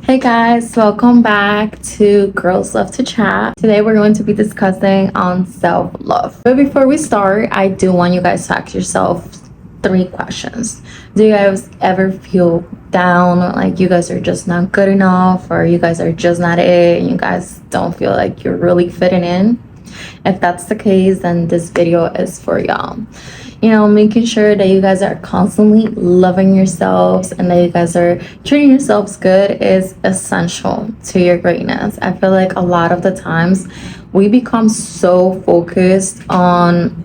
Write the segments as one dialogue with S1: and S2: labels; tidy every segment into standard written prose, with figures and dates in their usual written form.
S1: Hey guys, welcome back to Girls Love to Chat. Today we're going to be discussing on self-love. But before we start, I do want you guys to ask yourself 3 questions. Do you guys ever feel down, like you guys are just not good enough, or you guys are just not it, and you guys don't feel like you're really fitting in? If that's the case, then this video is for y'all. Making sure that you guys are constantly loving yourselves and that you guys are treating yourselves good is essential to your greatness. I feel like a lot of the times we become so focused on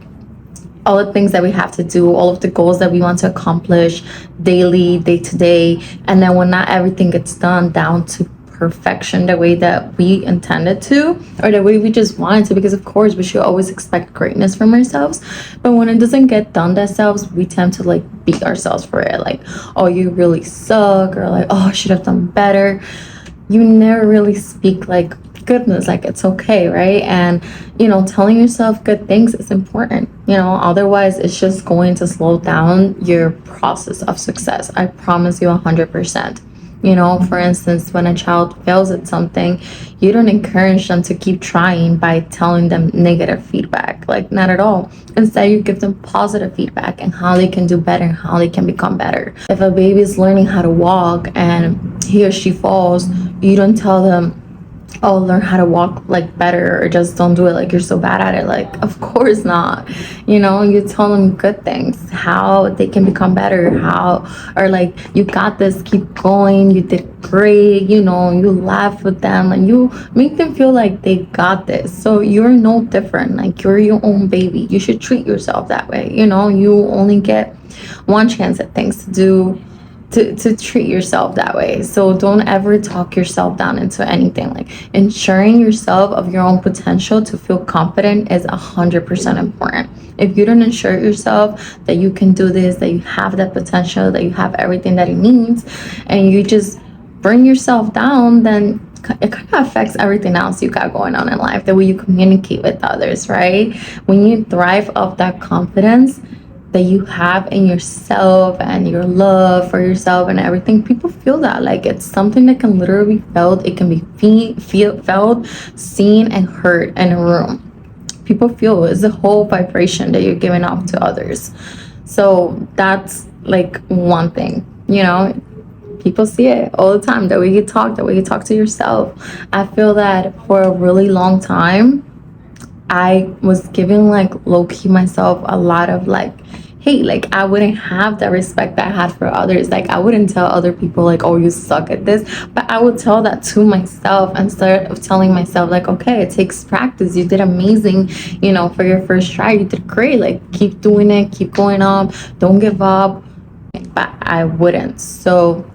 S1: all the things that we have to do, all of the goals that we want to accomplish daily, day to day, and then when not everything gets done down to perfection the way that we intended to, or the way we just wanted to, because of course we should always expect greatness from ourselves, but when it doesn't get done themselves, we tend to like beat ourselves for it, like, oh, you really suck, or like, oh, I should have done better. You never really speak like goodness, like it's okay, right? And telling yourself good things is important, otherwise it's just going to slow down your process of success. I promise you 100%. For instance, when a child fails at something, you don't encourage them to keep trying by telling them negative feedback, like not at all. Instead, you give them positive feedback and how they can do better and how they can become better. If a baby is learning how to walk and he or she falls, you don't tell them, oh, learn how to walk like better, or just don't do it, like you're so bad at it. Like, of course not. You tell them good things, how they can become better, or like, you got this, keep going, you did great. You laugh with them and you make them feel like they got this. So you're no different, like you're your own baby. You should treat yourself that way. You only get one chance at things to treat yourself that way. So don't ever talk yourself down into anything. Like, ensuring yourself of your own potential to feel confident is 100% important. If you don't ensure yourself that you can do this, that you have that potential, that you have everything that it needs, and you just bring yourself down, then it kind of affects everything else you got going on in life, the way you communicate with others, right? When you thrive off that confidence that you have in yourself and your love for yourself and everything, people feel that. Like, it's something that can literally be felt. It can be felt, seen, and heard in a room. People feel it's a whole vibration that you're giving off to others. So that's like one thing, people see it all the time, the way you talk to yourself. I feel that for a really long time I was giving like low-key myself a lot of like hate. Like, I wouldn't have the respect that I had for others. Like, I wouldn't tell other people like, oh, you suck at this, but I would tell that to myself instead of telling myself like, okay, it takes practice, you did amazing, for your first try, you did great, like keep doing it, keep going up, don't give up. But I wouldn't. So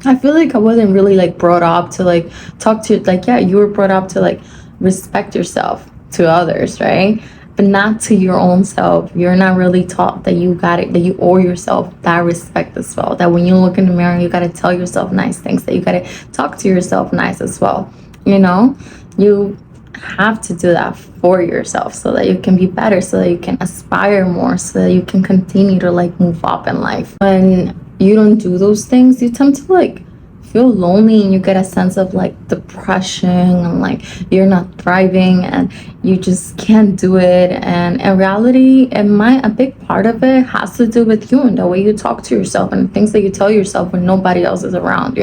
S1: I feel like I wasn't really like brought up to like talk to, like, yeah, you were brought up to like respect yourself to others, right? But not to your own self. You're not really taught that you got it, that you owe yourself that respect as well. That when you look in the mirror, you got to tell yourself nice things, that you got to talk to yourself nice as well. You have to do that for yourself so that you can be better, so that you can aspire more, so that you can continue to like move up in life. When you don't do those things, you tend to like feel lonely, and you get a sense of like depression, and like you're not thriving and you just can't do it. And in reality, a big part of it has to do with you and the way you talk to yourself and the things that you tell yourself when nobody else is around.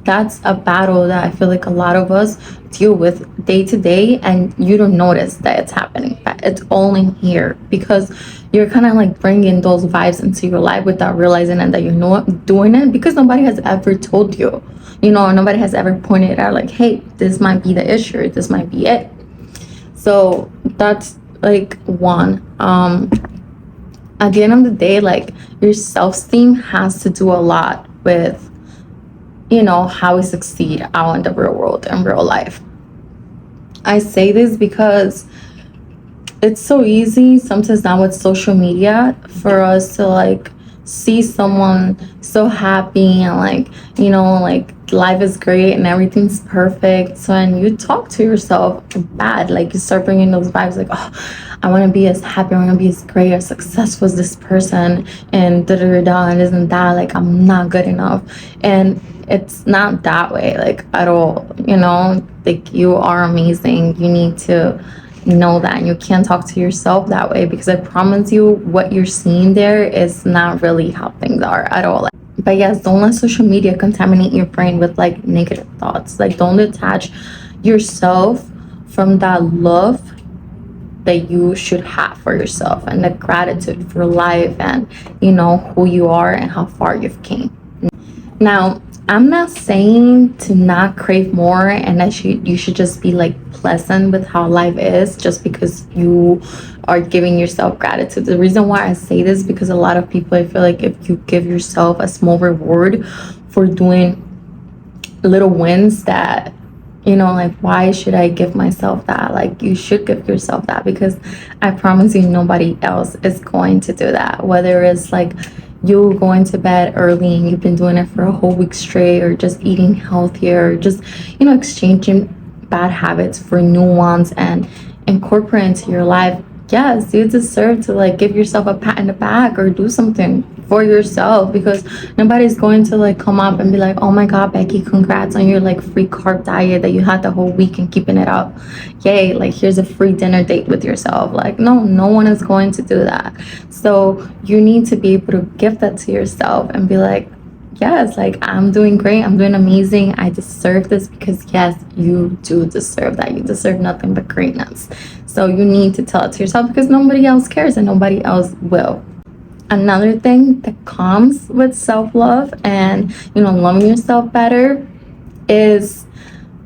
S1: That's a battle that I feel like a lot of us deal with day to day, and you don't notice that it's happening, but it's only here because you're kind of like bringing those vibes into your life without realizing it, that you're doing it, because nobody has ever told you, nobody has ever pointed out like, hey, this might be the issue, this might be it. So that's like one. At the end of the day, like, your self-esteem has to do a lot with how we succeed out in the real world and real life. I say this because it's so easy sometimes now with social media for us to like see someone so happy and like like life is great and everything's perfect. So when you talk to yourself bad, like you start bringing those vibes like, oh, I want to be as happy, I want to be as great, as successful as this person, and da da da, and isn't that, like, I'm not good enough. And it's not that way, like, at all, you know? Like, you are amazing. You need to know that, and you can't talk to yourself that way, because I promise you what you're seeing there is not really how things are at all. But yes, don't let social media contaminate your brain with like negative thoughts. Like, don't detach yourself from that love that you should have for yourself, and the gratitude for life, and you know who you are and how far you've came. Now, I'm not saying to not crave more, and that you should just be like pleasant with how life is just because you are giving yourself gratitude. The reason why I say this, because a lot of people, I feel like if you give yourself a small reward for doing little wins, that, you know, like, why should I give myself that? Like, you should give yourself that, because I promise you nobody else is going to do that. Whether it's like you going to bed early and you've been doing it for a whole week straight, or just eating healthier, or just, you know, exchanging bad habits for new ones and incorporate into your life. Yes, you deserve to like give yourself a pat in the back or do something for yourself, because nobody's going to like come up and be like, oh my god, Becky, congrats on your like free carb diet that you had the whole week and keeping it up. Yay, like here's a free dinner date with yourself. Like, no one is going to do that. So you need to be able to give that to yourself and be like, yes, like, I'm doing great, I'm doing amazing, I deserve this, because yes, you do deserve that. You deserve nothing but greatness. So you need to tell it to yourself, because nobody else cares and nobody else will. Another thing that comes with self-love and, you know, loving yourself better is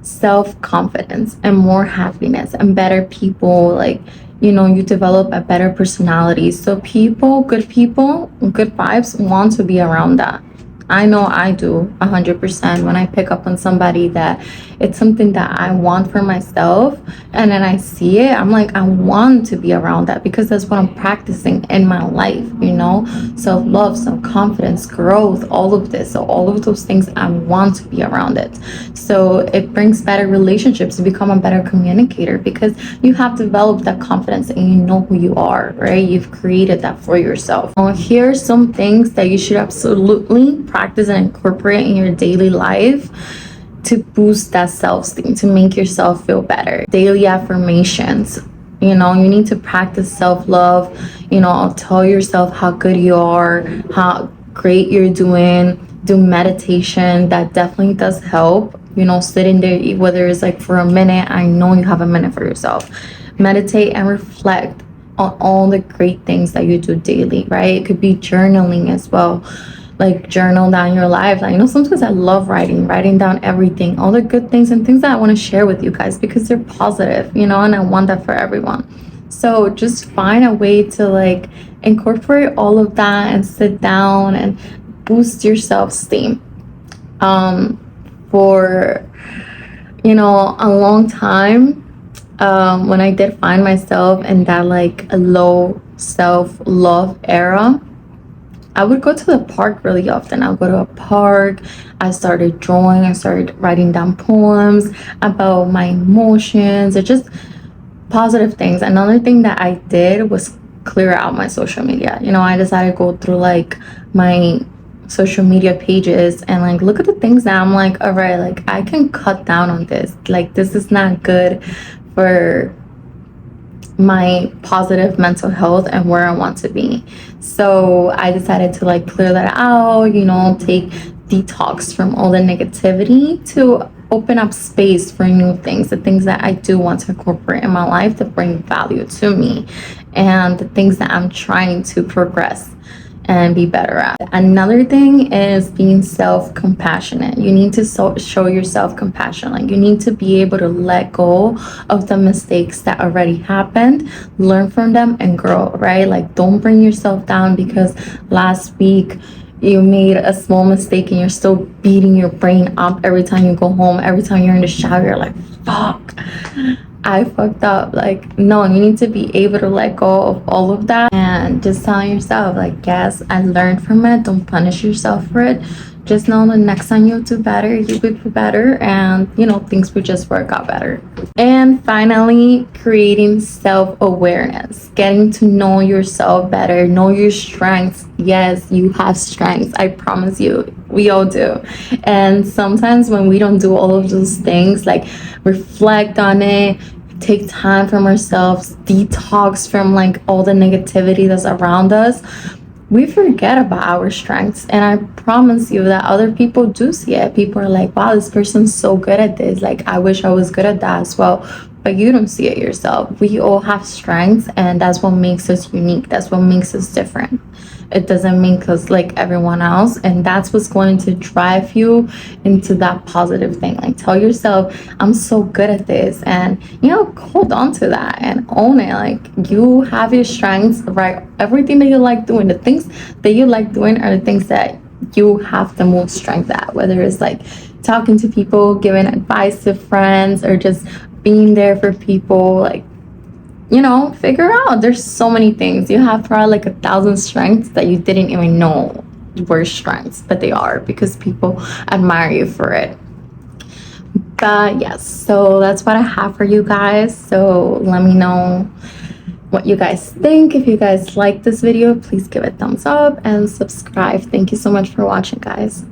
S1: self-confidence and more happiness and better people. Like, you know, you develop a better personality, so people, good vibes, want to be around that. I know I do 100%. When I pick up on somebody that it's something that I want for myself, and then I see it, I'm like, I want to be around that, because that's what I'm practicing in my life, you know? Self-love, self-confidence, growth, all of this. So all of those things, I want to be around it. So it brings better relationships. You become a better communicator, because you have developed that confidence and you know who you are, right? You've created that for yourself. Now, here are some things that you should absolutely practice and incorporate in your daily life to boost that self-esteem, to make yourself feel better. Daily affirmations. You know, you need to practice self-love. You know, tell yourself how good you are, how great you're doing. Do meditation. That definitely does help. You know, sitting there, whether it's like for a minute, I know you have a minute for yourself. Meditate and reflect on all the great things that you do daily, right? It could be journaling as well. Like, journal down your life. Like, you know, sometimes I love writing down everything, all the good things and things that I want to share with you guys, because they're positive, you know, and I want that for everyone. So just find a way to like incorporate all of that and sit down and boost your self-esteem. For, you know, a long time, when I did find myself in that like a low self-love era, I would go to the park really often. I'll go to a park. I started drawing. I started writing down poems about my emotions or just positive things. Another thing that I did was clear out my social media. You know, I decided to go through like my social media pages and like look at the things that I'm like, all right, like I can cut down on this. Like, this is not good for my positive mental health and where I want to be. So I decided to like clear that out, you know, take detox from all the negativity to open up space for new things, the things that I do want to incorporate in my life to bring value to me, and the things that I'm trying to progress and be better at. Another thing is being self-compassionate. You need to show yourself compassion. Like, you need to be able to let go of the mistakes that already happened, learn from them and grow, right? Like, don't bring yourself down because last week you made a small mistake and you're still beating your brain up every time you go home. Every time you're in the shower, you're like, fuck, I fucked up. Like, no, you need to be able to let go of all of that and just tell yourself, like, yes, I learned from it. Don't punish yourself for it. just know the next time you'll do better, you will be better, and you know, things will just work out better. And finally, creating self-awareness, getting to know yourself better, know your strengths. Yes, you have strengths, I promise you, we all do. And sometimes when we don't do all of those things, like reflect on it, take time from ourselves, detox from like all the negativity that's around us, we forget about our strengths. And I promise you that other people do see it. People are like, wow, this person's so good at this, like I wish I was good at that as well. But you don't see it yourself. We all have strengths, and that's what makes us unique, that's what makes us different. It doesn't make us like everyone else, and that's what's going to drive you into that positive thing. Like, tell yourself, I'm so good at this, and you know, hold on to that and own it. Like, you have your strengths, right? Everything that you like doing, the things that you like doing are the things that you have the most strength at, whether it's like talking to people, giving advice to friends, or just being there for people. Like, you know, figure out, there's so many things. You have probably like 1,000 strengths that you didn't even know were strengths, but they are, because people admire you for it. But yes, so that's what I have for you guys. So let me know what you guys think. If you guys like this video, please give it a thumbs up and subscribe. Thank you so much for watching, guys.